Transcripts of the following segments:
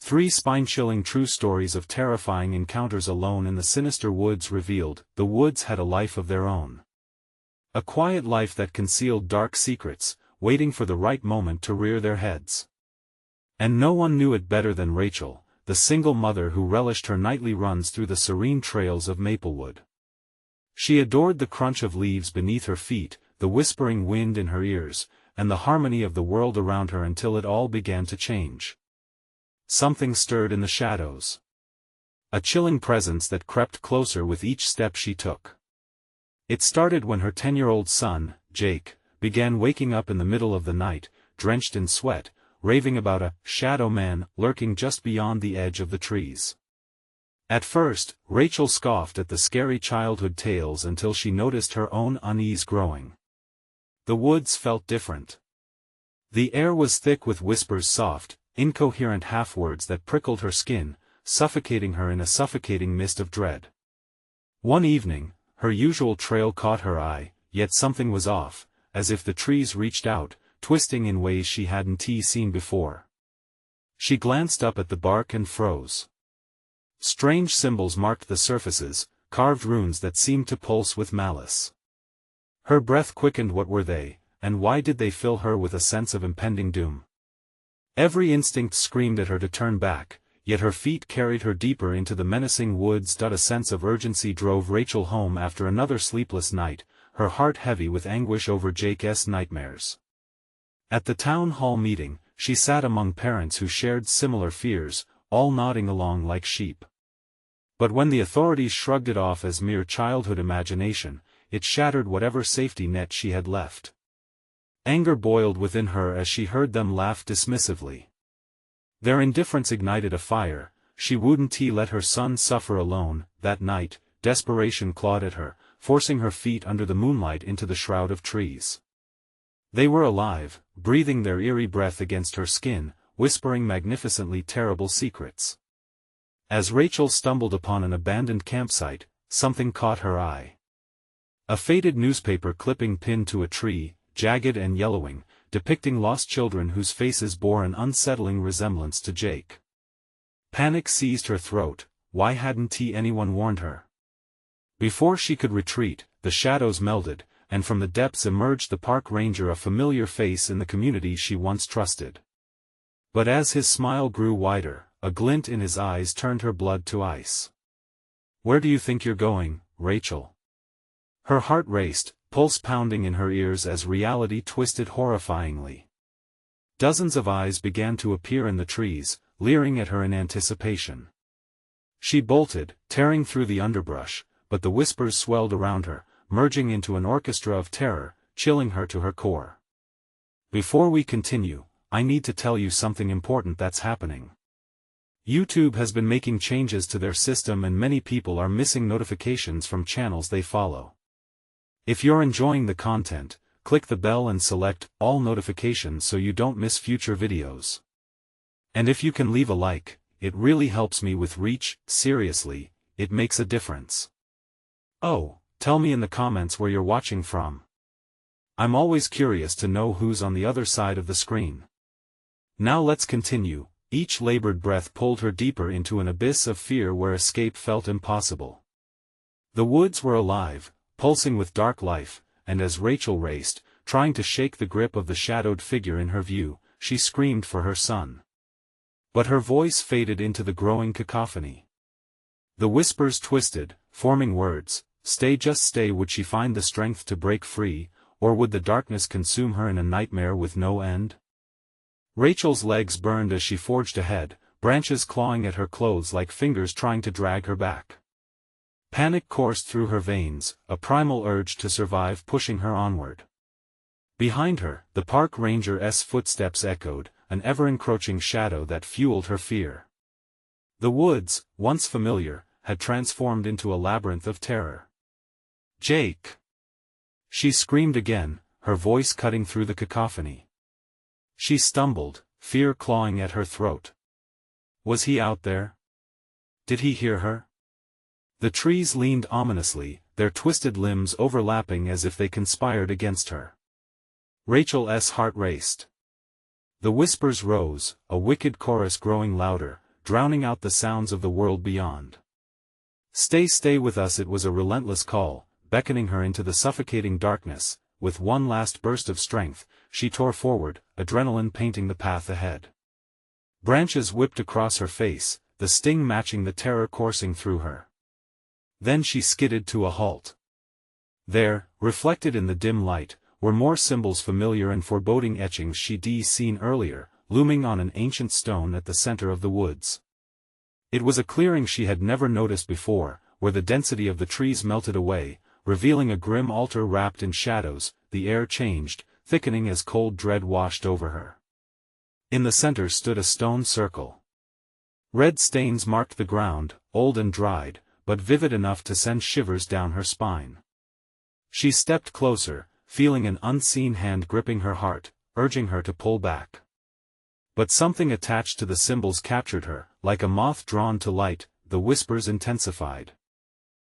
3 spine-chilling true stories of terrifying encounters alone in the Sinister Woods revealed. The woods had a life of their own. A quiet life that concealed dark secrets, waiting for the right moment to rear their heads. And no one knew it better than Rachel, the single mother who relished her nightly runs through the serene trails of Maplewood. She adored the crunch of leaves beneath her feet, the whispering wind in her ears, and the harmony of the world around her until it all began to change. Something stirred in the shadows. A chilling presence that crept closer with each step she took. It started when her 10-year-old son, Jake, began waking up in the middle of the night, drenched in sweat, raving about a shadow man lurking just beyond the edge of the trees. At first, Rachel scoffed at the scary childhood tales until she noticed her own unease growing. The woods felt different. The air was thick with whispers, soft, incoherent half-words that prickled her skin, suffocating her in a suffocating mist of dread. One evening, her usual trail caught her eye, yet something was off, as if the trees reached out, twisting in ways she hadn't seen before. She glanced up at the bark and froze. Strange symbols marked the surfaces, carved runes that seemed to pulse with malice. Her breath quickened. What were they, and why did they fill her with a sense of impending doom? Every instinct screamed at her to turn back, yet her feet carried her deeper into the menacing woods. A sense of urgency drove Rachel home after another sleepless night, her heart heavy with anguish over Jake's nightmares. At the town hall meeting, she sat among parents who shared similar fears, all nodding along like sheep. But when the authorities shrugged it off as mere childhood imagination, it shattered whatever safety net she had left. Anger boiled within her as she heard them laugh dismissively. Their indifference ignited a fire. She wouldn't let her son suffer alone. That night, desperation clawed at her, forcing her feet under the moonlight into the shroud of trees. They were alive, breathing their eerie breath against her skin, whispering magnificently terrible secrets. As Rachel stumbled upon an abandoned campsite, something caught her eye. A faded newspaper clipping pinned to a tree, jagged and yellowing, depicting lost children whose faces bore an unsettling resemblance to Jake. Panic seized her throat. Why hadn't anyone warned her? Before she could retreat, the shadows melded, and from the depths emerged the park ranger, a familiar face in the community she once trusted. But as his smile grew wider, a glint in his eyes turned her blood to ice. "Where do you think you're going, Rachel?" Her heart raced, pulse pounding in her ears as reality twisted horrifyingly. Dozens of eyes began to appear in the trees, leering at her in anticipation. She bolted, tearing through the underbrush, but the whispers swelled around her, merging into an orchestra of terror, chilling her to her core. "Before we continue, I need to tell you something important that's happening. YouTube has been making changes to their system and many people are missing notifications from channels they follow. If you're enjoying the content, click the bell and select all notifications so you don't miss future videos. And if you can leave a like, it really helps me with reach. Seriously, it makes a difference. Oh, tell me in the comments where you're watching from. I'm always curious to know who's on the other side of the screen. Now let's continue. Each labored breath pulled her deeper into an abyss of fear where escape felt impossible. The woods were alive, pulsing with dark life, and as Rachel raced, trying to shake the grip of the shadowed figure in her view, she screamed for her son. But her voice faded into the growing cacophony. The whispers twisted, forming words. Stay, just stay. Would she find the strength to break free, or would the darkness consume her in a nightmare with no end? Rachel's legs burned as she forged ahead, branches clawing at her clothes like fingers trying to drag her back. Panic coursed through her veins, a primal urge to survive pushing her onward. Behind her, the park ranger's footsteps echoed, an ever-encroaching shadow that fueled her fear. The woods, once familiar, had transformed into a labyrinth of terror. "Jake!" She screamed again, her voice cutting through the cacophony. She stumbled, fear clawing at her throat. Was he out there? Did he hear her? The trees leaned ominously, their twisted limbs overlapping as if they conspired against her. Rachel's heart raced. The whispers rose, a wicked chorus growing louder, drowning out the sounds of the world beyond. Stay with us." It was a relentless call, beckoning her into the suffocating darkness. With one last burst of strength, she tore forward, adrenaline painting the path ahead. Branches whipped across her face, the sting matching the terror coursing through her. Then she skidded to a halt. There, reflected in the dim light, were more symbols, familiar and foreboding etchings she'd seen earlier, looming on an ancient stone at the center of the woods. It was a clearing she had never noticed before, where the density of the trees melted away, revealing a grim altar wrapped in shadows. The air changed, thickening as cold dread washed over her. In the center stood a stone circle. Red stains marked the ground, old and dried, but vivid enough to send shivers down her spine. She stepped closer, feeling an unseen hand gripping her heart, urging her to pull back. But something attached to the symbols captured her. Like a moth drawn to light, the whispers intensified.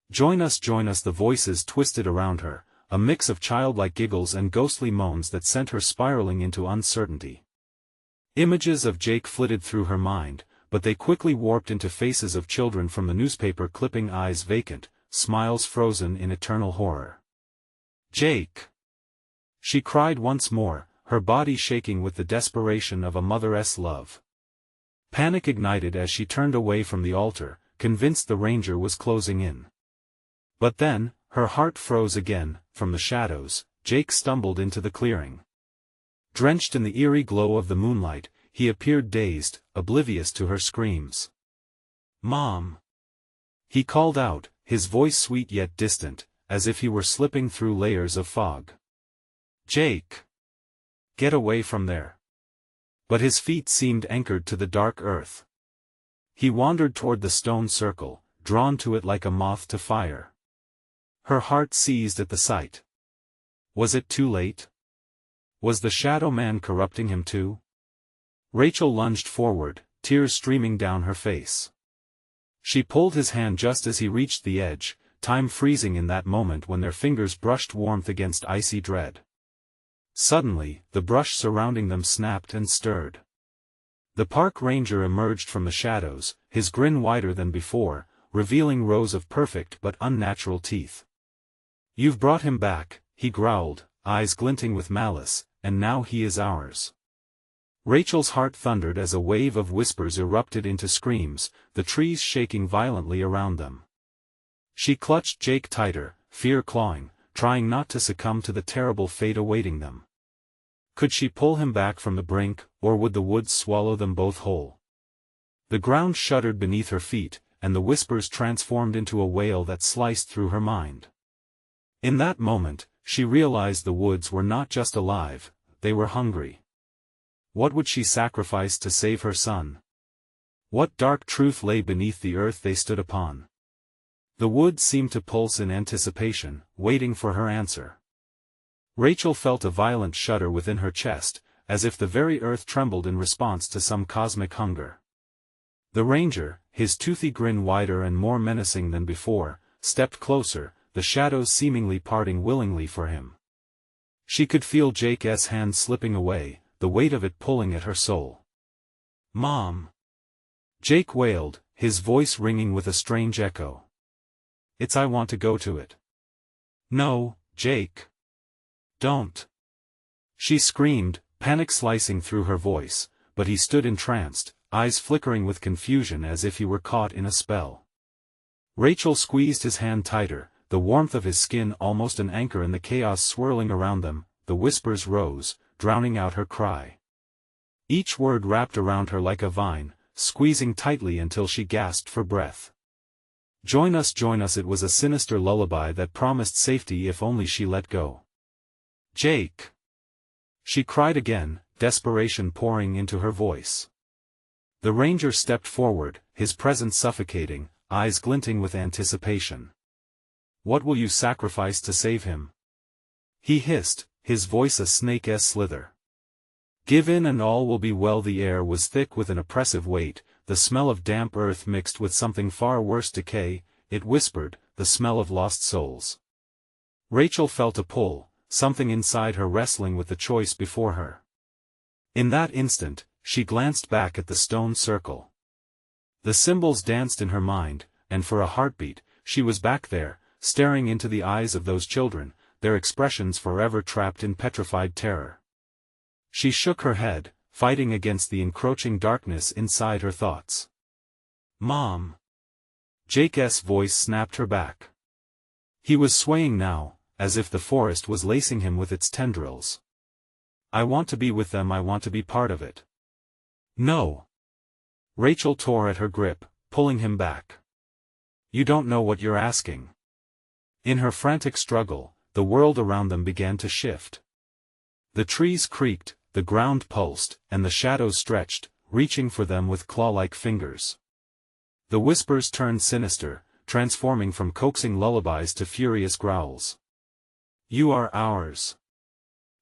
Join us, the voices twisted around her, a mix of childlike giggles and ghostly moans that sent her spiraling into uncertainty. Images of Jake flitted through her mind, but they quickly warped into faces of children from the newspaper clipping, eyes vacant, smiles frozen in eternal horror. "Jake!" she cried once more, her body shaking with the desperation of a mother's love. Panic ignited as she turned away from the altar, convinced the ranger was closing in. But then, her heart froze again. From the shadows, Jake stumbled into the clearing. Drenched in the eerie glow of the moonlight, he appeared dazed, oblivious to her screams. "Mom!" he called out, his voice sweet yet distant, as if he were slipping through layers of fog. "Jake! Get away from there!" But his feet seemed anchored to the dark earth. He wandered toward the stone circle, drawn to it like a moth to fire. Her heart seized at the sight. Was it too late? Was the Shadow Man corrupting him too? Rachel lunged forward, tears streaming down her face. She pulled his hand just as he reached the edge, time freezing in that moment when their fingers brushed warmth against icy dread. Suddenly, the brush surrounding them snapped and stirred. The park ranger emerged from the shadows, his grin wider than before, revealing rows of perfect but unnatural teeth. "You've brought him back," he growled, eyes glinting with malice, "and now he is ours." Rachel's heart thundered as a wave of whispers erupted into screams, the trees shaking violently around them. She clutched Jake tighter, fear clawing, trying not to succumb to the terrible fate awaiting them. Could she pull him back from the brink, or would the woods swallow them both whole? The ground shuddered beneath her feet, and the whispers transformed into a wail that sliced through her mind. In that moment, she realized the woods were not just alive, they were hungry. What would she sacrifice to save her son? What dark truth lay beneath the earth they stood upon? The woods seemed to pulse in anticipation, waiting for her answer. Rachel felt a violent shudder within her chest, as if the very earth trembled in response to some cosmic hunger. The ranger, his toothy grin wider and more menacing than before, stepped closer, the shadows seemingly parting willingly for him. She could feel Jake's hand slipping away, the weight of it pulling at her soul. "Mom!" Jake wailed, his voice ringing with a strange echo. I want to go to it." "No, Jake. Don't!" she screamed, panic slicing through her voice, but he stood entranced, eyes flickering with confusion as if he were caught in a spell. Rachel squeezed his hand tighter, the warmth of his skin almost an anchor in the chaos swirling around them. The whispers rose, drowning out her cry. Each word wrapped around her like a vine, squeezing tightly until she gasped for breath. Join us, it was a sinister lullaby that promised safety if only she let go. "Jake!" she cried again, desperation pouring into her voice. The ranger stepped forward, his presence suffocating, eyes glinting with anticipation. "What will you sacrifice to save him?" he hissed, his voice a snake's slither. "Give in and all will be well." The air was thick with an oppressive weight, the smell of damp earth mixed with something far worse, decay, it whispered, the smell of lost souls. Rachel felt a pull, something inside her wrestling with the choice before her. In that instant, she glanced back at the stone circle. The symbols danced in her mind, and for a heartbeat, she was back there, staring into the eyes of those children, their expressions forever trapped in petrified terror. She shook her head, fighting against the encroaching darkness inside her thoughts. "Mom!" Jake's voice snapped her back. He was swaying now, as if the forest was lacing him with its tendrils. "I want to be with them, I want to be part of it." "No." Rachel tore at her grip, pulling him back. "You don't know what you're asking." In her frantic struggle, the world around them began to shift. The trees creaked, the ground pulsed, and the shadows stretched, reaching for them with claw-like fingers. The whispers turned sinister, transforming from coaxing lullabies to furious growls. "You are ours."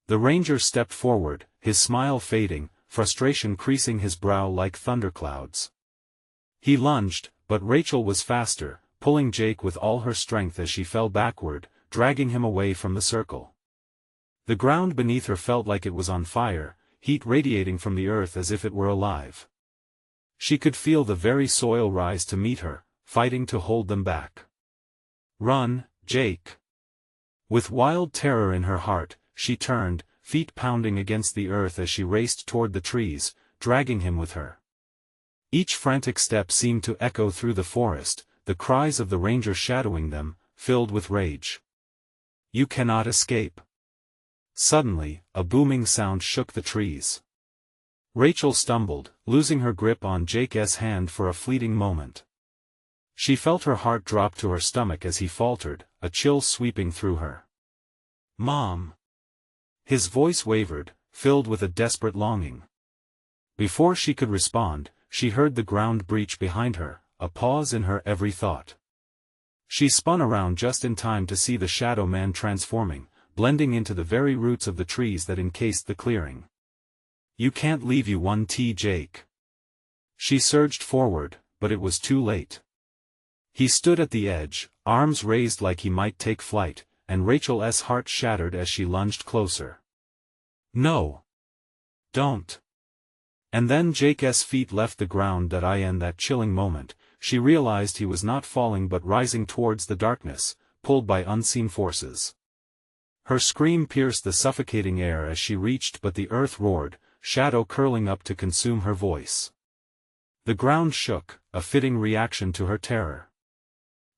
The ranger stepped forward, his smile fading, frustration creasing his brow like thunderclouds. He lunged, but Rachel was faster, pulling Jake with all her strength as she fell backward, dragging him away from the circle. The ground beneath her felt like it was on fire, heat radiating from the earth as if it were alive. She could feel the very soil rise to meet her, fighting to hold them back. "Run, Jake!" With wild terror in her heart, she turned, feet pounding against the earth as she raced toward the trees, dragging him with her. Each frantic step seemed to echo through the forest, the cries of the ranger shadowing them, filled with rage. "You cannot escape." Suddenly, a booming sound shook the trees. Rachel stumbled, losing her grip on Jake's hand for a fleeting moment. She felt her heart drop to her stomach as he faltered, a chill sweeping through her. "Mom!" His voice wavered, filled with a desperate longing. Before she could respond, she heard the ground breach behind her, a pause in her every thought. She spun around just in time to see the shadow man transforming, blending into the very roots of the trees that encased the clearing. "You can't leave you one T, Jake." She surged forward, but it was too late. He stood at the edge, arms raised like he might take flight, and Rachel's heart shattered as she lunged closer. "No! Don't!" And then Jake's feet left the ground. In that chilling moment, she realized he was not falling but rising towards the darkness, pulled by unseen forces. Her scream pierced the suffocating air as she reached, but the earth roared, shadow curling up to consume her voice. The ground shook, a fitting reaction to her terror.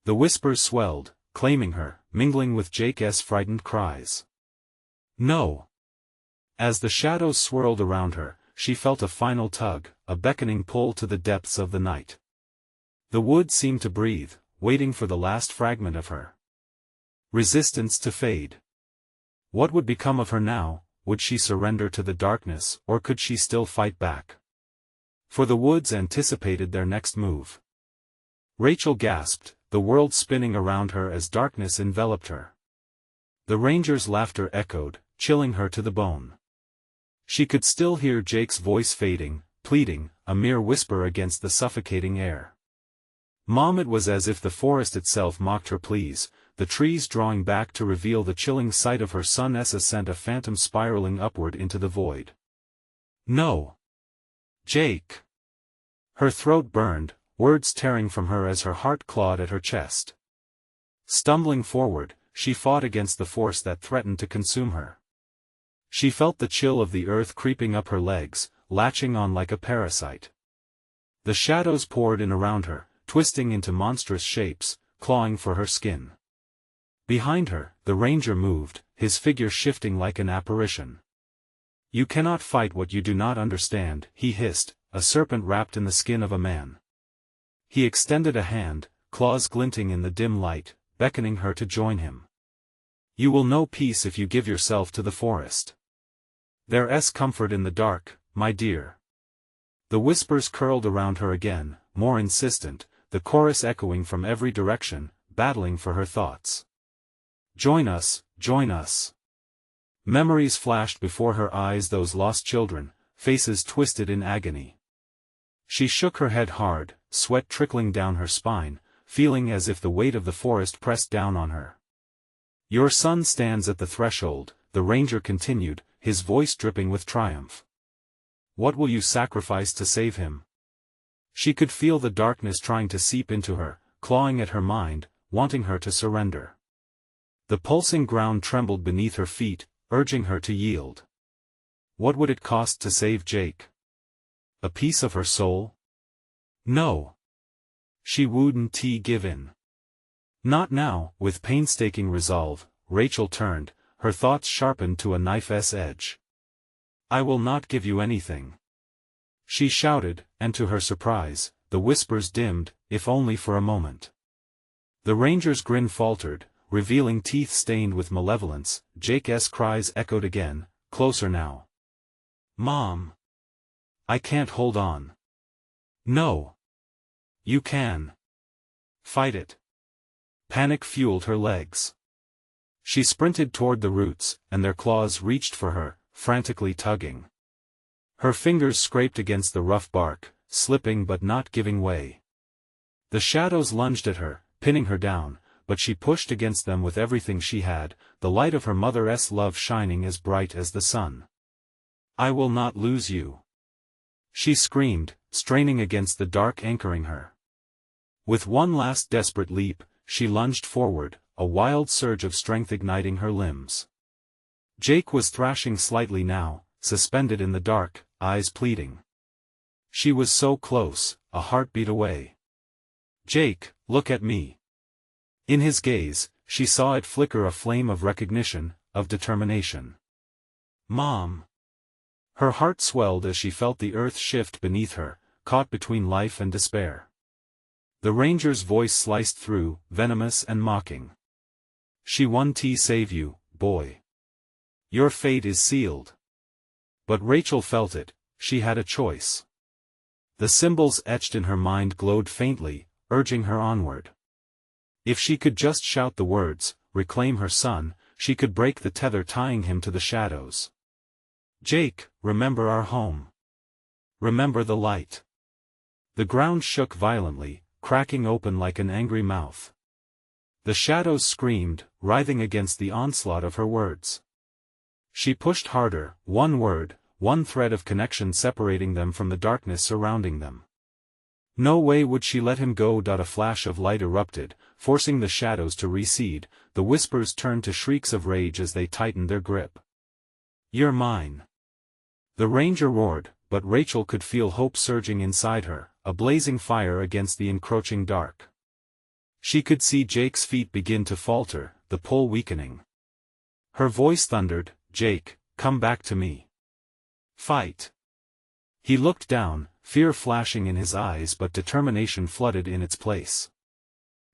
The whispers swelled, claiming her, mingling with Jake's frightened cries. "No!" As the shadows swirled around her, she felt a final tug, a beckoning pull to the depths of the night. The wood seemed to breathe, waiting for the last fragment of her resistance to fade. What would become of her now? Would she surrender to the darkness, or could she still fight back? For the woods anticipated their next move. Rachel gasped, the world spinning around her as darkness enveloped her. The ranger's laughter echoed, chilling her to the bone. She could still hear Jake's voice fading, pleading, a mere whisper against the suffocating air. "Mom!" It was as if the forest itself mocked her pleas, the trees drawing back to reveal the chilling sight of her son's ascent, a phantom spiraling upward into the void. "No! Jake!" Her throat burned, words tearing from her as her heart clawed at her chest. Stumbling forward, she fought against the force that threatened to consume her. She felt the chill of the earth creeping up her legs, latching on like a parasite. The shadows poured in around her, twisting into monstrous shapes, clawing for her skin. Behind her, the ranger moved, his figure shifting like an apparition. "You cannot fight what you do not understand," he hissed, a serpent wrapped in the skin of a man. He extended a hand, claws glinting in the dim light, beckoning her to join him. "You will know peace if you give yourself to the forest. There's comfort in the dark, my dear." The whispers curled around her again, more insistent, the chorus echoing from every direction, battling for her thoughts. "Join us, join us." Memories flashed before her eyes, those lost children, faces twisted in agony. She shook her head hard, sweat trickling down her spine, feeling as if the weight of the forest pressed down on her. "Your son stands at the threshold," the ranger continued, his voice dripping with triumph. "What will you sacrifice to save him?" She could feel the darkness trying to seep into her, clawing at her mind, wanting her to surrender. The pulsing ground trembled beneath her feet, urging her to yield. What would it cost to save Jake? A piece of her soul? No. She wouldn't give in. Not now. With painstaking resolve, Rachel turned, her thoughts sharpened to a knife's edge. I will not give you anything, she shouted, and to her surprise, the whispers dimmed, if only for a moment. The ranger's grin faltered, revealing teeth stained with malevolence. Jake's cries echoed again, closer now. Mom! I can't hold on. No. You can. Fight it. Panic fueled her legs. She sprinted toward the roots, and their claws reached for her, frantically tugging. Her fingers scraped against the rough bark, slipping but not giving way. The shadows lunged at her, pinning her down, but she pushed against them with everything she had, the light of her mother's love shining as bright as the sun. I will not lose you, she screamed, straining against the dark anchoring her. With one last desperate leap, she lunged forward, a wild surge of strength igniting her limbs. Jake was thrashing slightly now, suspended in the dark, eyes pleading. She was so close, a heartbeat away. Jake, look at me. In his gaze, she saw it flicker a flame of recognition, of determination. Mom! Her heart swelled as she felt the earth shift beneath her, caught between life and despair. The ranger's voice sliced through, venomous and mocking. She won to save you, boy. Your fate is sealed. But Rachel felt it, she had a choice. The symbols etched in her mind glowed faintly, urging her onward. If she could just shout the words, reclaim her son, she could break the tether tying him to the shadows. Jake, remember our home. Remember the light. The ground shook violently, cracking open like an angry mouth. The shadows screamed, writhing against the onslaught of her words. She pushed harder, one word, one thread of connection separating them from the darkness surrounding them. No way would she let him go. A flash of light erupted, forcing the shadows to recede, the whispers turned to shrieks of rage as they tightened their grip. You're mine. The ranger roared, but Rachel could feel hope surging inside her, a blazing fire against the encroaching dark. She could see Jake's feet begin to falter, the pull weakening. Her voice thundered, Jake, come back to me. Fight. He looked down, fear flashing in his eyes but determination flooded in its place.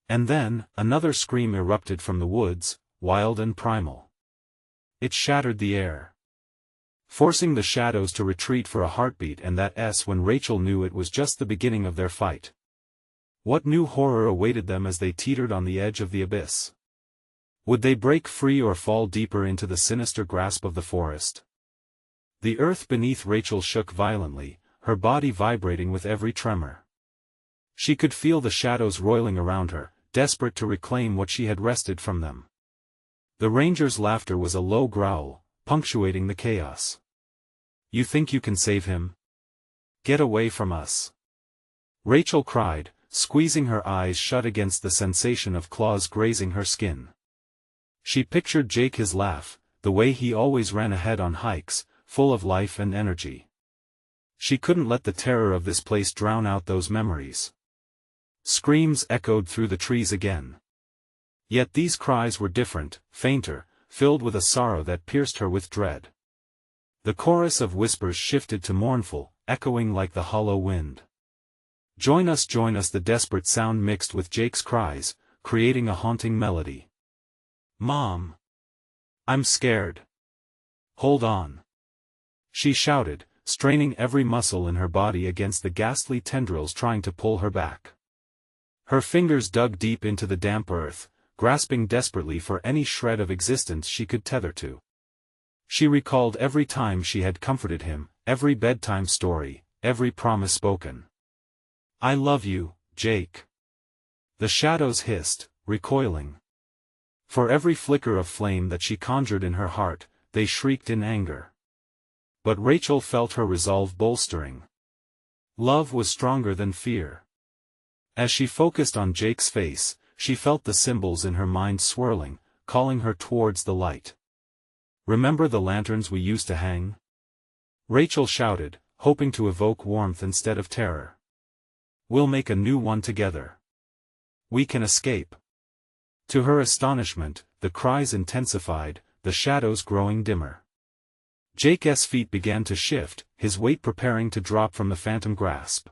And then, another scream erupted from the woods, wild and primal. It shattered the air, forcing the shadows to retreat for a heartbeat, and that's when Rachel knew it was just the beginning of their fight. What new horror awaited them as they teetered on the edge of the abyss? Would they break free or fall deeper into the sinister grasp of the forest? The earth beneath Rachel shook violently, her body vibrating with every tremor. She could feel the shadows roiling around her, desperate to reclaim what she had wrested from them. The ranger's laughter was a low growl, punctuating the chaos. You think you can save him? Get away from us. Rachel cried, squeezing her eyes shut against the sensation of claws grazing her skin. She pictured Jake, his laugh, the way he always ran ahead on hikes, full of life and energy. She couldn't let the terror of this place drown out those memories. Screams echoed through the trees again. Yet these cries were different, fainter, filled with a sorrow that pierced her with dread. The chorus of whispers shifted to mournful, echoing like the hollow wind. Join us, the desperate sound mixed with Jake's cries, creating a haunting melody. Mom! I'm scared. Hold on. She shouted, straining every muscle in her body against the ghastly tendrils trying to pull her back. Her fingers dug deep into the damp earth, grasping desperately for any shred of existence she could tether to. She recalled every time she had comforted him, every bedtime story, every promise spoken. I love you, Jake. The shadows hissed, recoiling. For every flicker of flame that she conjured in her heart, they shrieked in anger. But Rachel felt her resolve bolstering. Love was stronger than fear. As she focused on Jake's face, she felt the symbols in her mind swirling, calling her towards the light. "Remember the lanterns we used to hang?" Rachel shouted, hoping to evoke warmth instead of terror. "We'll make a new one together. We can escape." To her astonishment, the cries intensified, the shadows growing dimmer. Jake's feet began to shift, his weight preparing to drop from the phantom grasp.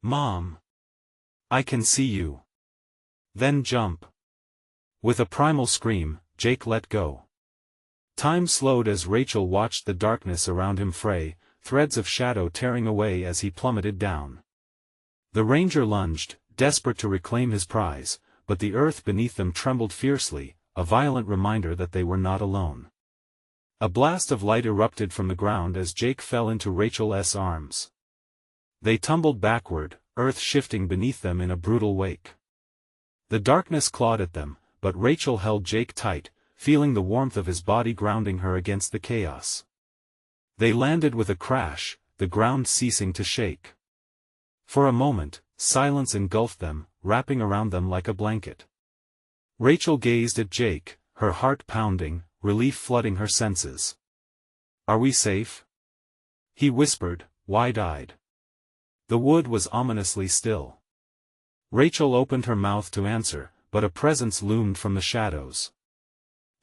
"Mom! I can see you." "Then jump." With a primal scream, Jake let go. Time slowed as Rachel watched the darkness around him fray, threads of shadow tearing away as he plummeted down. The ranger lunged, desperate to reclaim his prize, but the earth beneath them trembled fiercely, a violent reminder that they were not alone. A blast of light erupted from the ground as Jake fell into Rachel's arms. They tumbled backward, earth shifting beneath them in a brutal wake. The darkness clawed at them, but Rachel held Jake tight, feeling the warmth of his body grounding her against the chaos. They landed with a crash, the ground ceasing to shake. For a moment, silence engulfed them, wrapping around them like a blanket. Rachel gazed at Jake, her heart pounding, relief flooding her senses. "Are we safe?" he whispered, wide-eyed. The wood was ominously still. Rachel opened her mouth to answer, but a presence loomed from the shadows.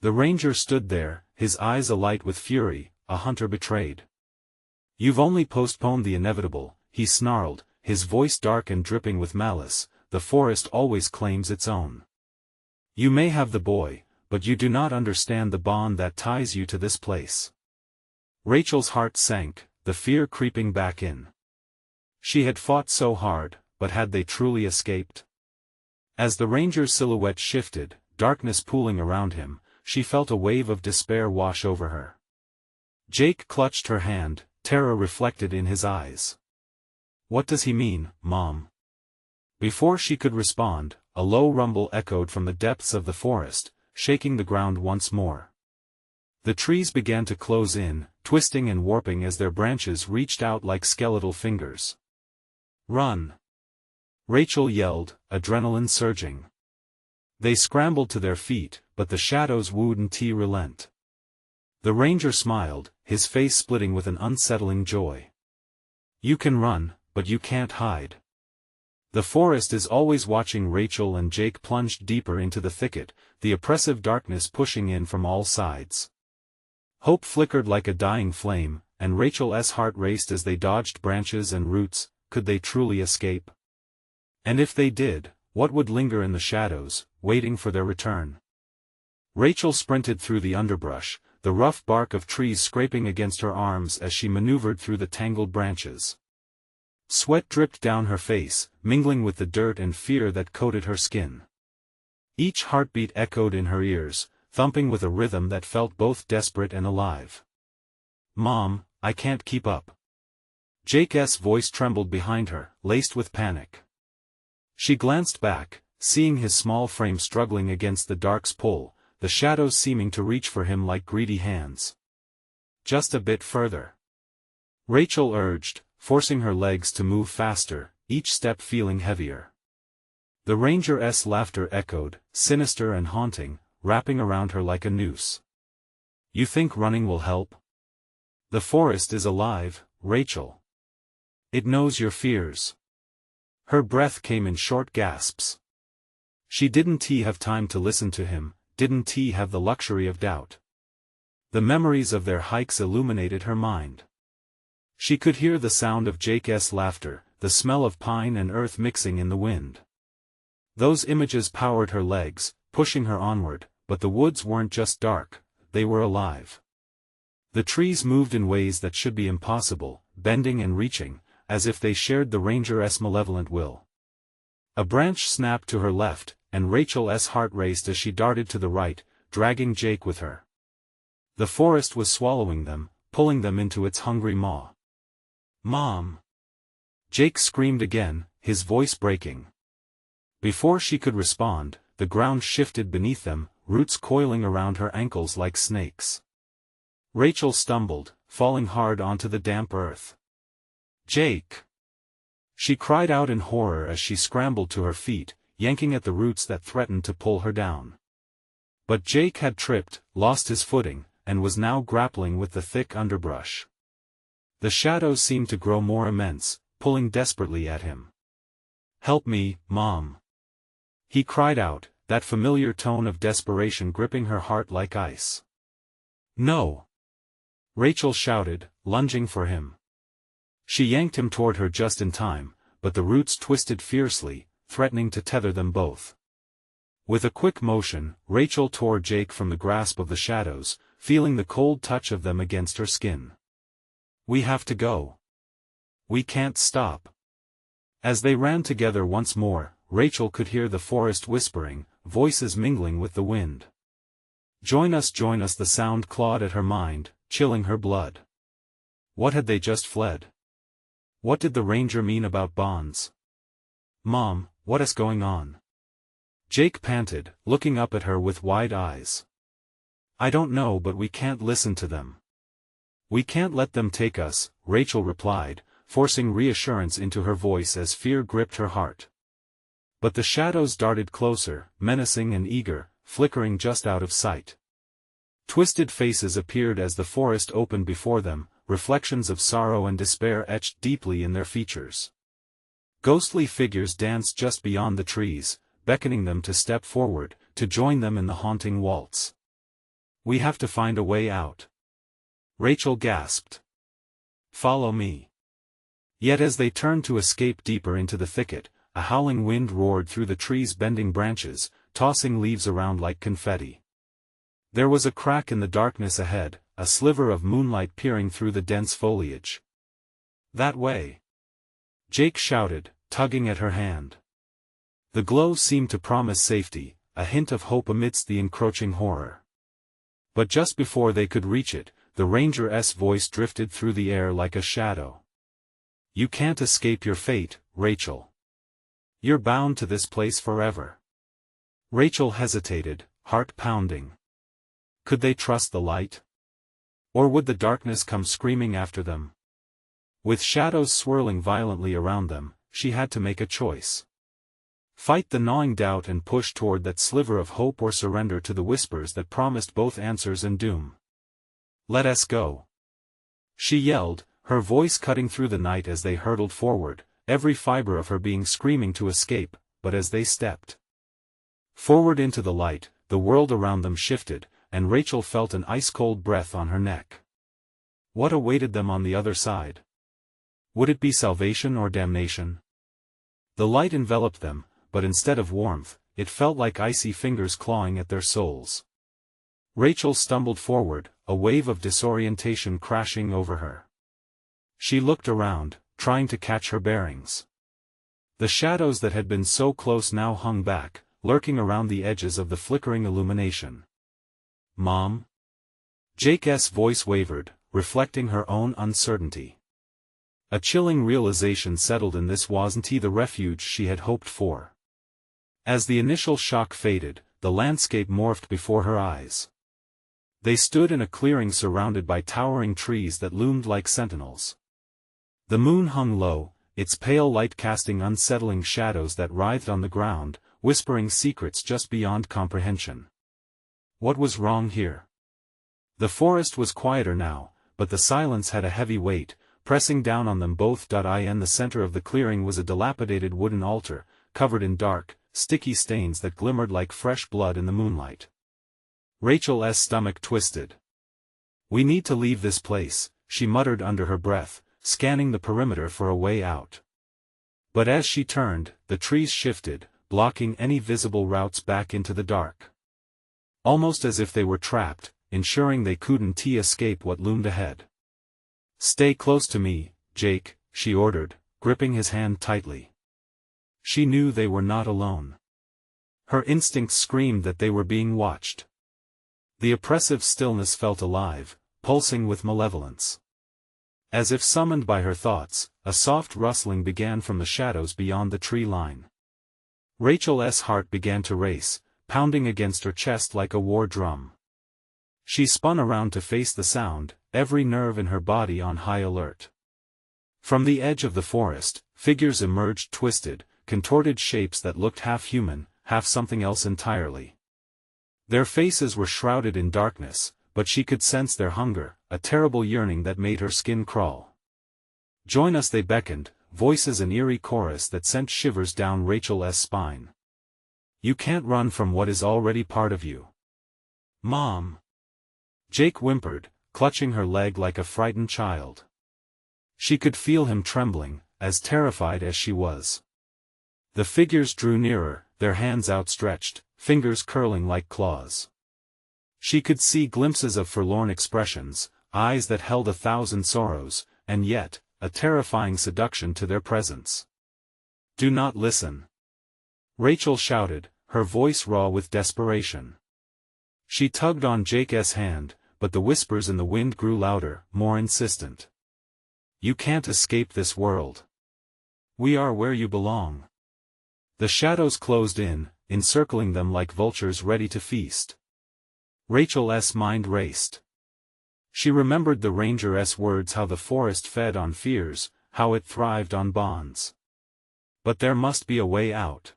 The ranger stood there, his eyes alight with fury, a hunter betrayed. "You've only postponed the inevitable," he snarled, his voice dark and dripping with malice. "The forest always claims its own. You may have the boy, but you do not understand the bond that ties you to this place." Rachel's heart sank, the fear creeping back in. She had fought so hard, but had they truly escaped? As the ranger's silhouette shifted, darkness pooling around him, she felt a wave of despair wash over her. Jake clutched her hand, terror reflected in his eyes. "What does he mean, Mom?" Before she could respond, a low rumble echoed from the depths of the forest, shaking the ground once more. The trees began to close in, twisting and warping as their branches reached out like skeletal fingers. "Run!" Rachel yelled, adrenaline surging. They scrambled to their feet, but the shadows wouldn't relent. The ranger smiled, his face splitting with an unsettling joy. "You can run, but you can't hide. The forest is always watching." Rachel and Jake plunged deeper into the thicket, the oppressive darkness pushing in from all sides. Hope flickered like a dying flame, and Rachel's heart raced as they dodged branches and roots. Could they truly escape? And if they did, what would linger in the shadows, waiting for their return? Rachel sprinted through the underbrush, the rough bark of trees scraping against her arms as she maneuvered through the tangled branches. Sweat dripped down her face, mingling with the dirt and fear that coated her skin. Each heartbeat echoed in her ears, thumping with a rhythm that felt both desperate and alive. "Mom, I can't keep up." Jake's voice trembled behind her, laced with panic. She glanced back, seeing his small frame struggling against the dark's pull, the shadows seeming to reach for him like greedy hands. "Just a bit further," Rachel urged, forcing her legs to move faster, each step feeling heavier. The ranger's laughter echoed, sinister and haunting, wrapping around her like a noose. "You think running will help? The forest is alive, Rachel. It knows your fears." Her breath came in short gasps. She didn't have time to listen to him, didn't have the luxury of doubt. The memories of their hikes illuminated her mind. She could hear the sound of Jake's laughter, the smell of pine and earth mixing in the wind. Those images powered her legs, pushing her onward, but the woods weren't just dark, they were alive. The trees moved in ways that should be impossible, bending and reaching, as if they shared the ranger's malevolent will. A branch snapped to her left, and Rachel's heart raced as she darted to the right, dragging Jake with her. The forest was swallowing them, pulling them into its hungry maw. "Mom!" Jake screamed again, his voice breaking. Before she could respond, the ground shifted beneath them, roots coiling around her ankles like snakes. Rachel stumbled, falling hard onto the damp earth. "Jake!" She cried out in horror as she scrambled to her feet, yanking at the roots that threatened to pull her down. But Jake had tripped, lost his footing, and was now grappling with the thick underbrush. The shadows seemed to grow more immense, pulling desperately at him. "Help me, Mom!" he cried out, that familiar tone of desperation gripping her heart like ice. "No!" Rachel shouted, lunging for him. She yanked him toward her just in time, but the roots twisted fiercely, threatening to tether them both. With a quick motion, Rachel tore Jake from the grasp of the shadows, feeling the cold touch of them against her skin. "We have to go. We can't stop." As they ran together once more, Rachel could hear the forest whispering, voices mingling with the wind. Join us, the sound clawed at her mind, chilling her blood. What had they just fled? What did the ranger mean about bonds? "Mom, what is going on?" Jake panted, looking up at her with wide eyes. "I don't know, but we can't listen to them." "We can't let them take us," Rachel replied, forcing reassurance into her voice as fear gripped her heart. But the shadows darted closer, menacing and eager, flickering just out of sight. Twisted faces appeared as the forest opened before them, reflections of sorrow and despair etched deeply in their features. Ghostly figures danced just beyond the trees, beckoning them to step forward, to join them in the haunting waltz. "We have to find a way out," Rachel gasped. "Follow me." Yet as they turned to escape deeper into the thicket, a howling wind roared through the trees' bending branches, tossing leaves around like confetti. There was a crack in the darkness ahead, a sliver of moonlight peering through the dense foliage. "That way!" Jake shouted, tugging at her hand. The glow seemed to promise safety, a hint of hope amidst the encroaching horror. But just before they could reach it, the ranger's voice drifted through the air like a shadow. "You can't escape your fate, Rachel. You're bound to this place forever." Rachel hesitated, heart pounding. Could they trust the light? Or would the darkness come screaming after them? With shadows swirling violently around them, she had to make a choice. Fight the gnawing doubt and push toward that sliver of hope, or surrender to the whispers that promised both answers and doom. "Let us go!" she yelled, her voice cutting through the night as they hurtled forward, every fiber of her being screaming to escape. But as they stepped forward into the light, the world around them shifted, and Rachel felt an ice-cold breath on her neck. What awaited them on the other side? Would it be salvation or damnation? The light enveloped them, but instead of warmth, it felt like icy fingers clawing at their souls. Rachel stumbled forward, a wave of disorientation crashing over her. She looked around, trying to catch her bearings. The shadows that had been so close now hung back, lurking around the edges of the flickering illumination. "Mom?" Jake's voice wavered, reflecting her own uncertainty. A chilling realization settled in. This wasn't the refuge she had hoped for. As the initial shock faded, the landscape morphed before her eyes. They stood in a clearing surrounded by towering trees that loomed like sentinels. The moon hung low, its pale light casting unsettling shadows that writhed on the ground, whispering secrets just beyond comprehension. What was wrong here? The forest was quieter now, but the silence had a heavy weight, pressing down on them both. In the center of the clearing was a dilapidated wooden altar, covered in dark, sticky stains that glimmered like fresh blood in the moonlight. Rachel's stomach twisted. "We need to leave this place," she muttered under her breath, scanning the perimeter for a way out. But as she turned, the trees shifted, blocking any visible routes back into the dark. Almost as if they were trapped, ensuring they couldn't escape what loomed ahead. "Stay close to me, Jake," she ordered, gripping his hand tightly. She knew they were not alone. Her instincts screamed that they were being watched. The oppressive stillness felt alive, pulsing with malevolence. As if summoned by her thoughts, a soft rustling began from the shadows beyond the tree line. Rachel's heart began to race, pounding against her chest like a war drum. She spun around to face the sound, every nerve in her body on high alert. From the edge of the forest, figures emerged, twisted, contorted shapes that looked half human, half something else entirely. Their faces were shrouded in darkness, but she could sense their hunger, a terrible yearning that made her skin crawl. "Join us," they beckoned, voices an eerie chorus that sent shivers down Rachel's spine. "You can't run from what is already part of you." "Mom!" Jake whimpered, clutching her leg like a frightened child. She could feel him trembling, as terrified as she was. The figures drew nearer, their hands outstretched, fingers curling like claws. She could see glimpses of forlorn expressions, eyes that held 1,000 sorrows, and yet, a terrifying seduction to their presence. "Do not listen!" Rachel shouted, her voice raw with desperation. She tugged on Jake's hand, but the whispers in the wind grew louder, more insistent. "You can't escape this world. We are where you belong." The shadows closed in, encircling them like vultures ready to feast. Rachel's mind raced. She remembered the ranger's words, how the forest fed on fears, how it thrived on bonds. But there must be a way out.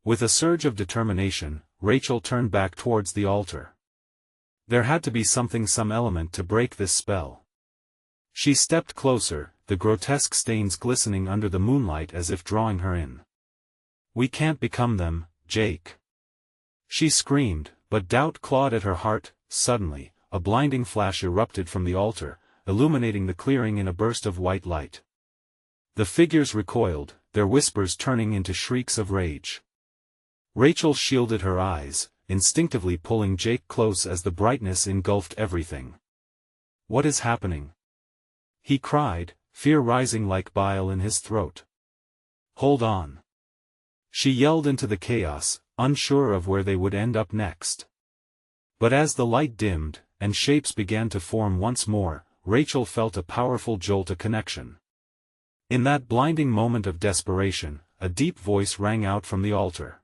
With a surge of determination, Rachel turned back towards the altar. There had to be something, some element to break this spell. She stepped closer, the grotesque stains glistening under the moonlight as if drawing her in. "We can't become them, Jake." She screamed, but doubt clawed at her heart. Suddenly, a blinding flash erupted from the altar, illuminating the clearing in a burst of white light. The figures recoiled, their whispers turning into shrieks of rage. Rachel shielded her eyes, instinctively pulling Jake close as the brightness engulfed everything. "What is happening?" he cried, fear rising like bile in his throat. "Hold on!" She yelled into the chaos, unsure of where they would end up next. But as the light dimmed, and shapes began to form once more, Rachel felt a powerful jolt, a connection. In that blinding moment of desperation, a deep voice rang out from the altar.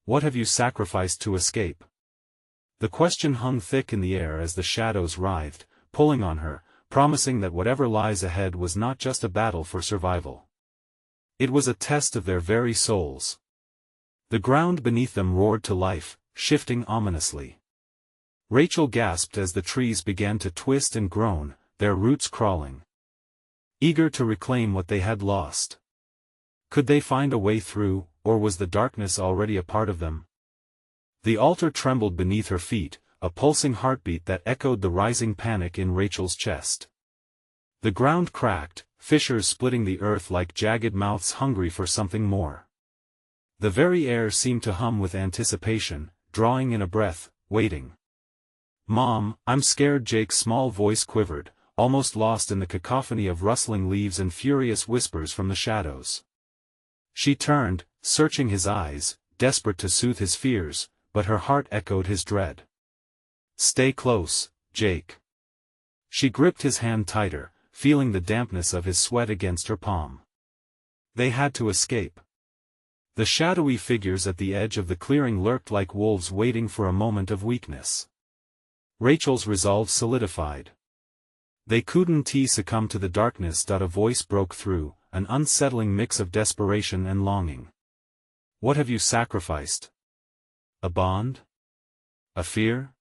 "What have you sacrificed to escape?" The question hung thick in the air as the shadows writhed, pulling on her, promising that whatever lies ahead was not just a battle for survival. It was a test of their very souls. The ground beneath them roared to life, shifting ominously. Rachel gasped as the trees began to twist and groan, their roots crawling, eager to reclaim what they had lost. Could they find a way through, or was the darkness already a part of them? The altar trembled beneath her feet, a pulsing heartbeat that echoed the rising panic in Rachel's chest. The ground cracked, fissures splitting the earth like jagged mouths hungry for something more. The very air seemed to hum with anticipation, drawing in a breath, waiting. "Mom, I'm scared." Jake's small voice quivered, almost lost in the cacophony of rustling leaves and furious whispers from the shadows. She turned, searching his eyes, desperate to soothe his fears, but her heart echoed his dread. "Stay close, Jake." She gripped his hand tighter, feeling the dampness of his sweat against her palm. They had to escape. The shadowy figures at the edge of the clearing lurked like wolves waiting for a moment of weakness. Rachel's resolve solidified. They couldn't succumb to the darkness. A voice broke through, an unsettling mix of desperation and longing. "What have you sacrificed? A bond? A fear?"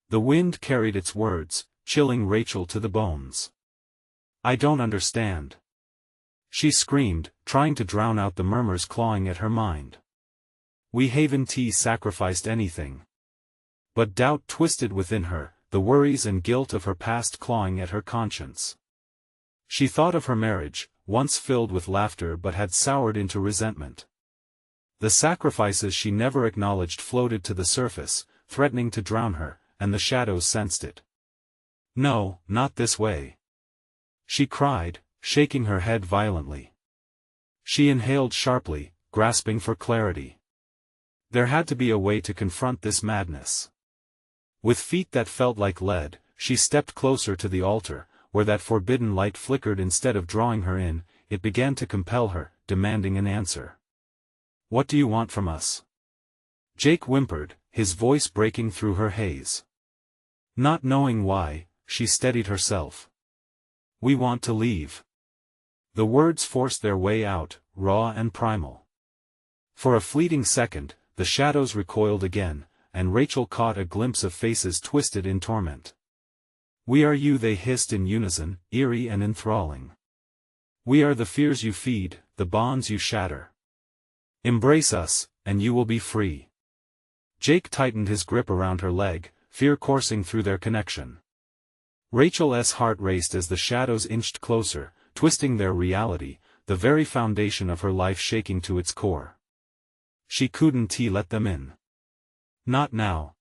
The wind carried its words, chilling Rachel to the bones. "I don't understand." She screamed, trying to drown out the murmurs clawing at her mind. "We haven't sacrificed anything." But doubt twisted within her, the worries and guilt of her past clawing at her conscience. She thought of her marriage, once filled with laughter but had soured into resentment. The sacrifices she never acknowledged floated to the surface, threatening to drown her, and the shadows sensed it. "No, not this way," she cried, shaking her head violently. She inhaled sharply, grasping for clarity. There had to be a way to confront this madness. With feet that felt like lead, she stepped closer to the altar, where that forbidden light flickered. Instead of drawing her in, it began to compel her, demanding an answer. "What do you want from us?" Jake whimpered, his voice breaking through her haze. Not knowing why, she steadied herself. "We want to leave." The words forced their way out, raw and primal. For a fleeting second, the shadows recoiled again, and Rachel caught a glimpse of faces twisted in torment. "We are you," they hissed in unison, eerie and enthralling. "We are the fears you feed, the bonds you shatter. Embrace us, and you will be free." Jake tightened his grip around her leg, fear coursing through their connection. Rachel's heart raced as the shadows inched closer, twisting their reality, the very foundation of her life shaking to its core. She couldn't let them in. "Not now.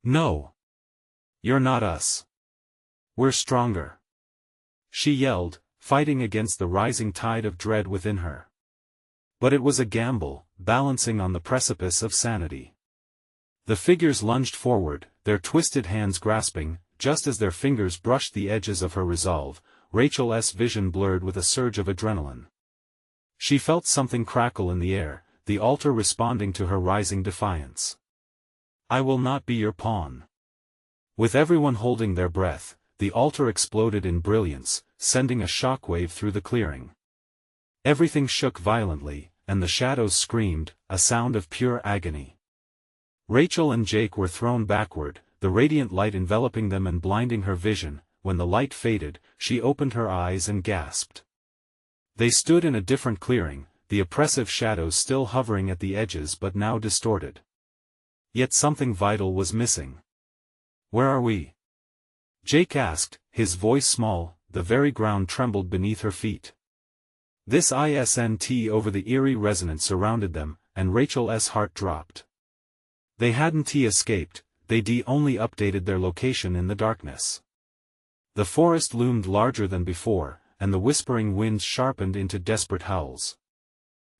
No. You're not us. We're stronger," she yelled, fighting against the rising tide of dread within her. But it was a gamble, balancing on the precipice of sanity. The figures lunged forward, their twisted hands grasping, just as their fingers brushed the edges of her resolve. Rachel's vision blurred with a surge of adrenaline. She felt something crackle in the air, the altar responding to her rising defiance. "I will not be your pawn." With everyone holding their breath, the altar exploded in brilliance, sending a shockwave through the clearing. Everything shook violently, and the shadows screamed, a sound of pure agony. Rachel and Jake were thrown backward, the radiant light enveloping them and blinding her vision. When the light faded, she opened her eyes and gasped. They stood in a different clearing, the oppressive shadows still hovering at the edges but now distorted. Yet something vital was missing. "Where are we?" Jake asked, his voice small. The very ground trembled beneath her feet. This isn't over the eerie resonance surrounded them, and Rachel's heart dropped. They hadn't escaped, they'd only updated their location in the darkness. The forest loomed larger than before, and the whispering winds sharpened into desperate howls.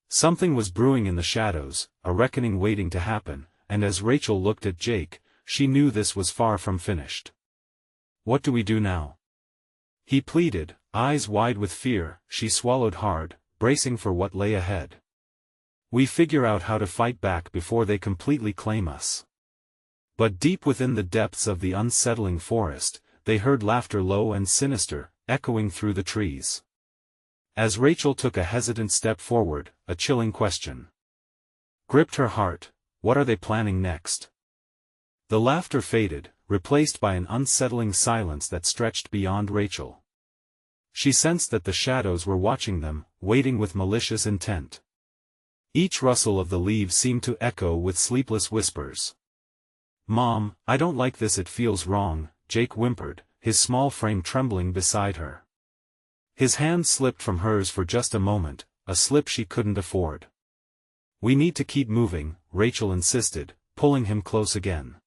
Something was brewing in the shadows, a reckoning waiting to happen, and as Rachel looked at Jake, she knew this was far from finished. "What do we do now?" he pleaded, eyes wide with fear. She swallowed hard, bracing for what lay ahead. "We figure out how to fight back before they completely claim us." But deep within the depths of the unsettling forest, they heard laughter low and sinister, echoing through the trees. As Rachel took a hesitant step forward, a chilling question gripped her heart: what are they planning next? The laughter faded, replaced by an unsettling silence that stretched beyond Rachel. She sensed that the shadows were watching them, waiting with malicious intent. Each rustle of the leaves seemed to echo with sleepless whispers. "Mom, I don't like this, it feels wrong," Jake whimpered, his small frame trembling beside her. His hand slipped from hers for just a moment, a slip she couldn't afford. "We need to keep moving," Rachel insisted, pulling him close again.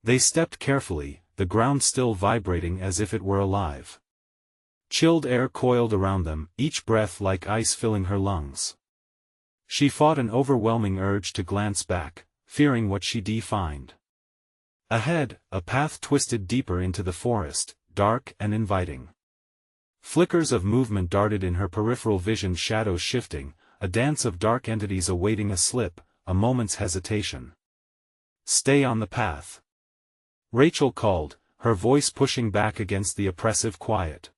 They stepped carefully, the ground still vibrating as if it were alive. Chilled air coiled around them, each breath like ice filling her lungs. She fought an overwhelming urge to glance back, fearing what she'd find. Ahead, a path twisted deeper into the forest, dark and inviting. Flickers of movement darted in her peripheral vision, shadows shifting, a dance of dark entities awaiting a slip, a moment's hesitation. "Stay on the path," Rachel called, her voice pushing back against the oppressive quiet.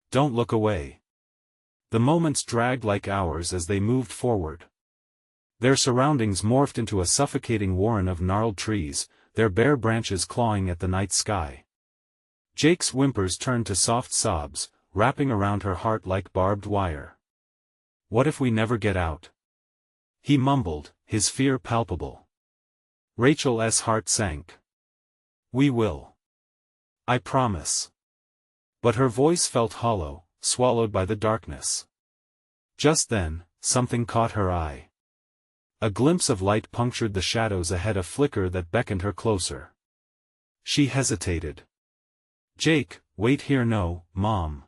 "Don't look away." The moments dragged like hours as they moved forward. Their surroundings morphed into a suffocating warren of gnarled trees, their bare branches clawing at the night sky. Jake's whimpers turned to soft sobs, wrapping around her heart like barbed wire. "What if we never get out?" he mumbled, his fear palpable. Rachel's heart sank. "We will. I promise." But her voice felt hollow, swallowed by the darkness. Just then, something caught her eye. A glimpse of light punctured the shadows ahead, a flicker that beckoned her closer. She hesitated. "Jake, wait here." "No, Mom,"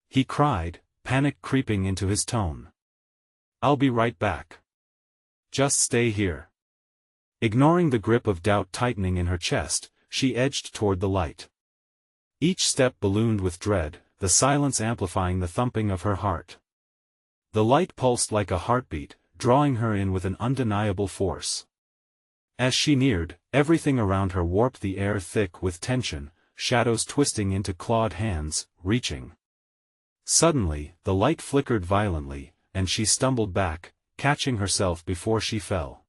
he cried, panic creeping into his tone. "I'll be right back. Just stay here." Ignoring the grip of doubt tightening in her chest, she edged toward the light. Each step ballooned with dread, the silence amplifying the thumping of her heart. The light pulsed like a heartbeat, drawing her in with an undeniable force. As she neared, everything around her warped, the air thick with tension, shadows twisting into clawed hands, reaching. Suddenly, the light flickered violently, and she stumbled back, catching herself before she fell.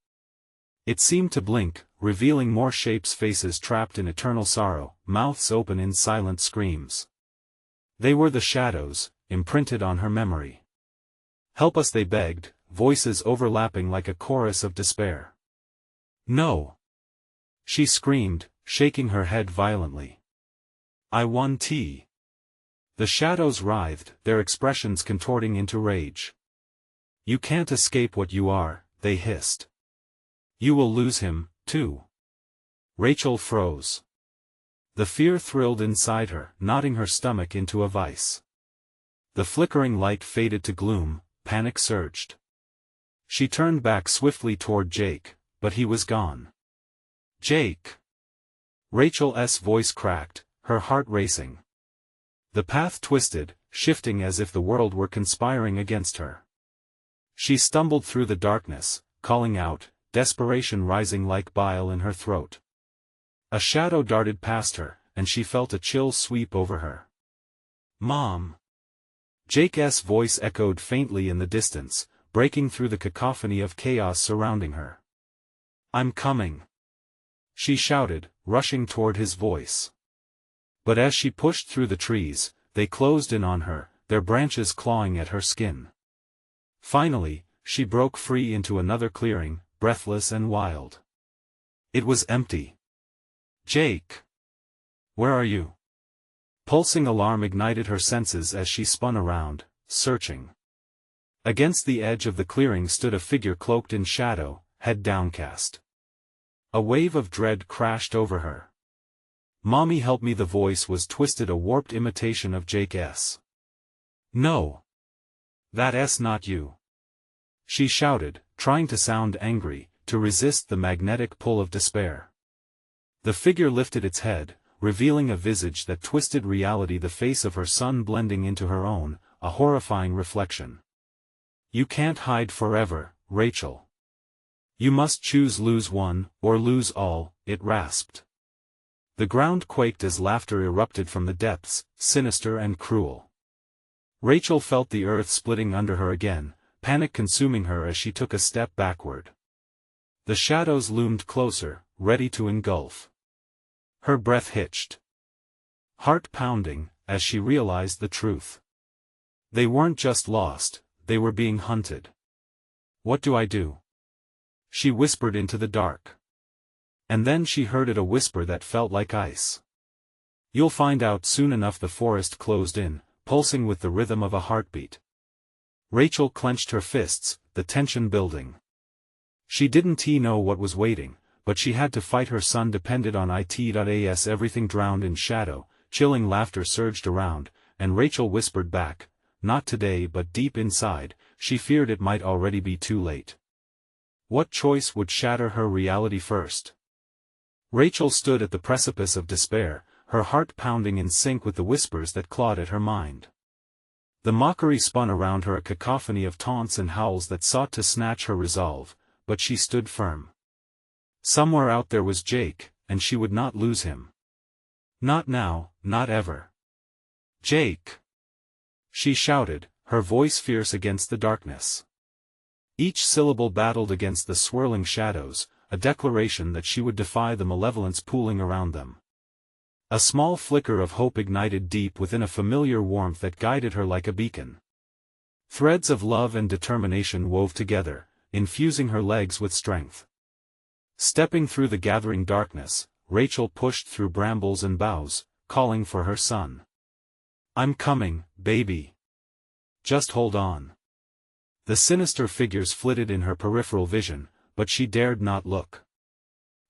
It seemed to blink, revealing more shapes, faces trapped in eternal sorrow, mouths open in silent screams. They were the shadows, imprinted on her memory. "Help us," they begged, voices overlapping like a chorus of despair. "No!" she screamed, shaking her head violently. "I want tea." The shadows writhed, their expressions contorting into rage. "You can't escape what you are," they hissed. "You will lose him, too." Rachel froze. The fear thrilled inside her, knotting her stomach into a vice. The flickering light faded to gloom, panic surged. She turned back swiftly toward Jake, but he was gone. "Jake!" Rachel's voice cracked, her heart racing. The path twisted, shifting as if the world were conspiring against her. She stumbled through the darkness, calling out, desperation rising like bile in her throat. A shadow darted past her, and she felt a chill sweep over her. "Mom!" Jake's voice echoed faintly in the distance, breaking through the cacophony of chaos surrounding her. "I'm coming!" she shouted, rushing toward his voice. But as she pushed through the trees, they closed in on her, their branches clawing at her skin. Finally, she broke free into another clearing, breathless and wild. It was empty. "Jake! Where are you?" Pulsing alarm ignited her senses as she spun around, searching. Against the edge of the clearing stood a figure cloaked in shadow, head downcast. A wave of dread crashed over her. "Mommy, help me!" The voice was twisted, a warped imitation of Jake's. "No! That's not you!" she shouted, trying to sound angry, to resist the magnetic pull of despair. The figure lifted its head, revealing a visage that twisted reality, the face of her son blending into her own, a horrifying reflection. "You can't hide forever, Rachel. You must choose, lose one, or lose all," it rasped. The ground quaked as laughter erupted from the depths, sinister and cruel. Rachel felt the earth splitting under her again, panic consuming her as she took a step backward. The shadows loomed closer, ready to engulf. Her breath hitched. Heart pounding, as she realized the truth. They weren't just lost, they were being hunted. "What do I do?" she whispered into the dark. And then she heard it, a whisper that felt like ice. "You'll find out soon enough." The forest closed in, pulsing with the rhythm of a heartbeat. Rachel clenched her fists, the tension building. She didn't know what was waiting, but she had to fight. Her son depended on it. As everything drowned in shadow, chilling laughter surged around, and Rachel whispered back, "Not today," but deep inside, she feared it might already be too late. What choice would shatter her reality first? Rachel stood at the precipice of despair, her heart pounding in sync with the whispers that clawed at her mind. The mockery spun around her, a cacophony of taunts and howls that sought to snatch her resolve, but she stood firm. Somewhere out there was Jake, and she would not lose him. Not now, not ever. "Jake!" she shouted, her voice fierce against the darkness. Each syllable battled against the swirling shadows, a declaration that she would defy the malevolence pooling around them. A small flicker of hope ignited deep within, a familiar warmth that guided her like a beacon. Threads of love and determination wove together, infusing her legs with strength. Stepping through the gathering darkness, Rachel pushed through brambles and boughs, calling for her son. "I'm coming, baby. Just hold on." The sinister figures flitted in her peripheral vision, but she dared not look.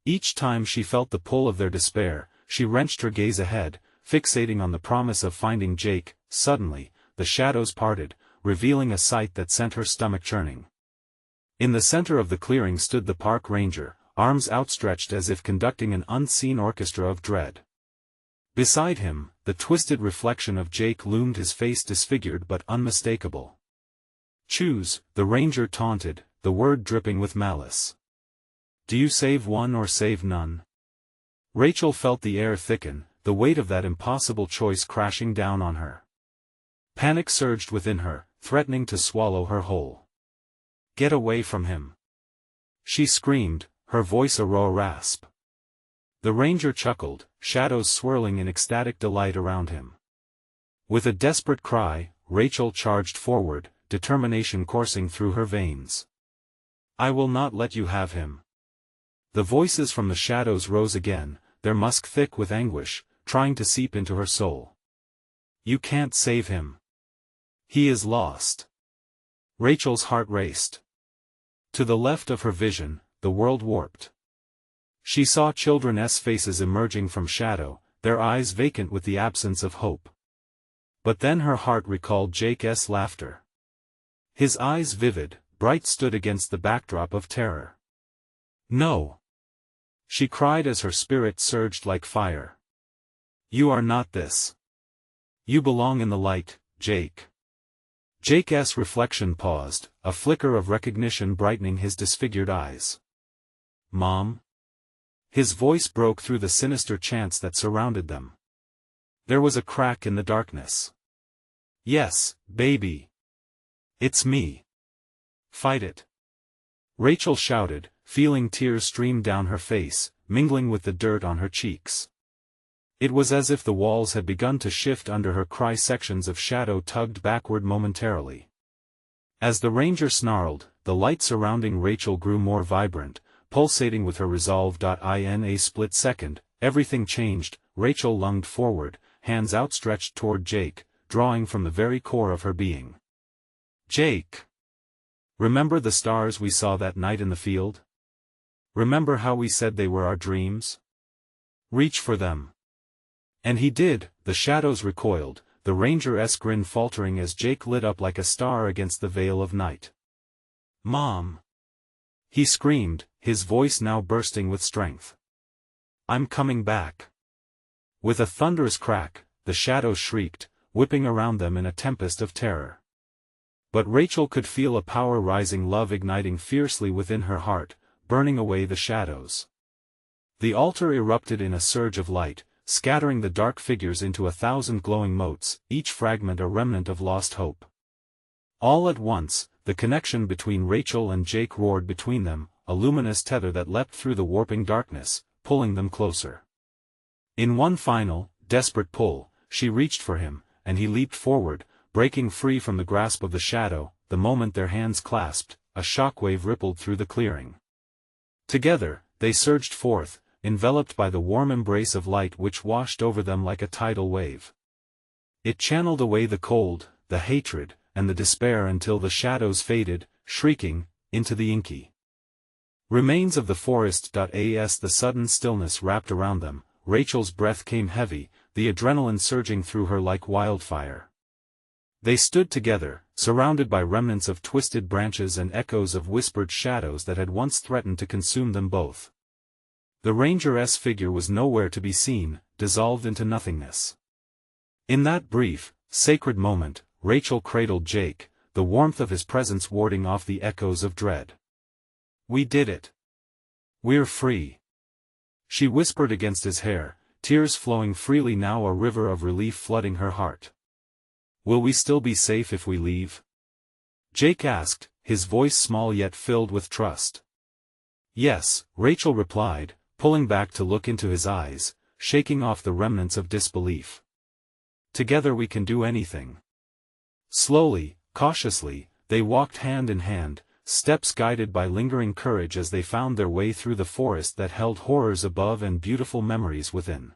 Each time she felt the pull of their despair, she wrenched her gaze ahead, fixating on the promise of finding Jake. Suddenly, the shadows parted, revealing a sight that sent her stomach churning. In the center of the clearing stood the park ranger, arms outstretched as if conducting an unseen orchestra of dread. Beside him, the twisted reflection of Jake loomed, his face disfigured but unmistakable. "Choose," the ranger taunted, the word dripping with malice. "Do you save one or save none?" Rachel felt the air thicken, the weight of that impossible choice crashing down on her. Panic surged within her, threatening to swallow her whole. "Get away from him!" she screamed, her voice a raw rasp. The ranger chuckled, shadows swirling in ecstatic delight around him. With a desperate cry, Rachel charged forward, determination coursing through her veins. "I will not let you have him." The voices from the shadows rose again, their musk thick with anguish, trying to seep into her soul. "You can't save him. He is lost." Rachel's heart raced. To the left of her vision, the world warped. She saw children's faces emerging from shadow, their eyes vacant with the absence of hope. But then her heart recalled Jake's laughter. His eyes vivid, bright stood against the backdrop of terror. "No!" she cried as her spirit surged like fire. "You are not this. You belong in the light, Jake." Jake's reflection paused, a flicker of recognition brightening his disfigured eyes. "Mom?" His voice broke through the sinister chants that surrounded them. There was a crack in the darkness. "Yes, baby. It's me. Fight it." Rachel shouted, feeling tears stream down her face, mingling with the dirt on her cheeks. It was as if the walls had begun to shift under her cry, sections of shadow tugged backward momentarily. As the ranger snarled, the light surrounding Rachel grew more vibrant, pulsating with her resolve. In a split second, everything changed. Rachel lunged forward, hands outstretched toward Jake, drawing from the very core of her being. "Jake! Remember the stars we saw that night in the field? Remember how we said they were our dreams? Reach for them." And he did. The shadows recoiled, the ranger's grin faltering as Jake lit up like a star against the veil of night. "Mom!" he screamed, his voice now bursting with strength. "I'm coming back." With a thunderous crack, the shadows shrieked, whipping around them in a tempest of terror. But Rachel could feel a power rising, love igniting fiercely within her heart, burning away the shadows. The altar erupted in a surge of light, scattering the dark figures into 1,000 glowing motes, each fragment a remnant of lost hope. All at once, the connection between Rachel and Jake roared between them, a luminous tether that leapt through the warping darkness, pulling them closer. In one final, desperate pull, she reached for him, and he leaped forward, breaking free from the grasp of the shadow. The moment their hands clasped, a shockwave rippled through the clearing. Together, they surged forth, enveloped by the warm embrace of light which washed over them like a tidal wave. It channeled away the cold, the hatred, and the despair until the shadows faded, shrieking, into the inky remains of the forest. As the sudden stillness wrapped around them, Rachel's breath came heavy, the adrenaline surging through her like wildfire. They stood together, surrounded by remnants of twisted branches and echoes of whispered shadows that had once threatened to consume them both. The ranger's figure was nowhere to be seen, dissolved into nothingness. In that brief, sacred moment, Rachel cradled Jake, the warmth of his presence warding off the echoes of dread. "We did it. We're free," she whispered against his hair, tears flowing freely now, a river of relief flooding her heart. "Will we still be safe if we leave?" Jake asked, his voice small yet filled with trust. "Yes," Rachel replied, pulling back to look into his eyes, shaking off the remnants of disbelief. "Together we can do anything." Slowly, cautiously, they walked hand in hand, steps guided by lingering courage as they found their way through the forest that held horrors above and beautiful memories within.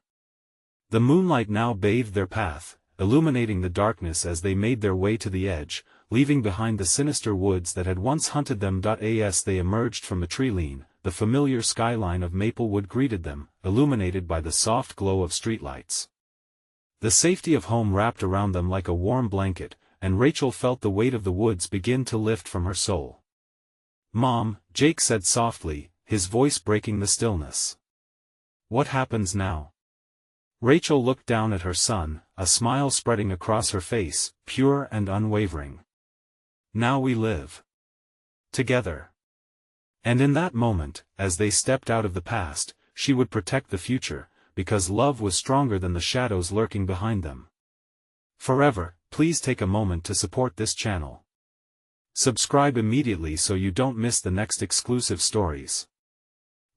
The moonlight now bathed their path, illuminating the darkness as they made their way to the edge, leaving behind the sinister woods that had once hunted them. As they emerged from the tree-line, the familiar skyline of Maplewood greeted them, illuminated by the soft glow of streetlights. The safety of home wrapped around them like a warm blanket, and Rachel felt the weight of the woods begin to lift from her soul. "Mom," Jake said softly, his voice breaking the stillness. "What happens now?" Rachel looked down at her son, a smile spreading across her face, pure and unwavering. "Now we live together." And in that moment, as they stepped out of the past, she would protect the future, because love was stronger than the shadows lurking behind them. Forever, please take a moment to support this channel. Subscribe immediately so you don't miss the next exclusive stories.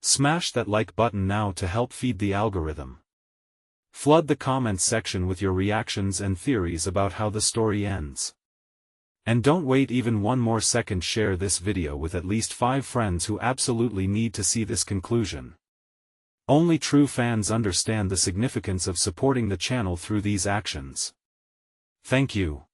Smash that like button now to help feed the algorithm. Flood the comments section with your reactions and theories about how the story ends. And don't wait even one more second, share this video with at least 5 friends who absolutely need to see this conclusion. Only true fans understand the significance of supporting the channel through these actions. Thank you.